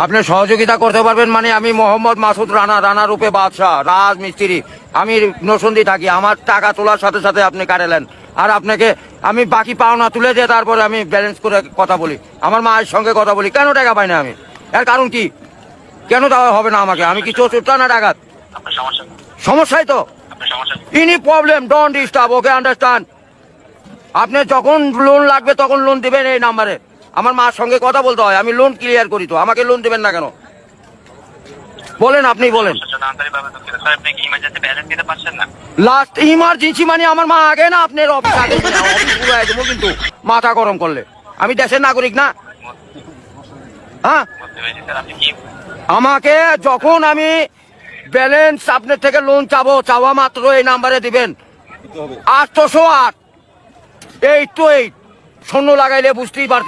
আপনি সহযোগিতা করতে পারবেন মানে আমি মোহাম্মদ মাসুদ রানা রূপে বাদশাহ রাজমিস্ত্রি। আমি নরসিংদী থাকি। আমার টাকা তোলার সাথে সাথে আপনি কাটালেন, আর আপনাকে আমি বাকি পাওনা তুলে দিয়ে তারপরে আমি ব্যালেন্স করে কথা বলি, আমার মায়ের সঙ্গে কথা বলি। কেন টাকা পাই না আমি? এর কারণ কি? কেন দেওয়া হবে না আমাকে? আমি কি চোরটা না ডাকাত? সমস্যাই তো any problem, don't disturb, okay understand. আপনি যখন লোন লাগবে তখন লোন দিবেন এই নাম্বারে। আমার মার সঙ্গে কথা বলতে হয়, আমি লোন ক্লিয়ার করি। তো আমাকে লোন দিবেন না কেন বলেন? আপনি বলেন। লাস্ট ইমার্জেন্সি মানে আমার মা আগে না আপনার অফিস আগে দেবো, কিন্তু মাথা গরম করলে। আমি দেশের নাগরিক না? হ্যাঁ, আমাকে যখন আমি ব্যালেন্স আপনার থেকে লোন চাওয়া মাত্র এই নাম্বারে দিবেন 808 828 শূন্য লাগাইলে বুঝতেই পারছি।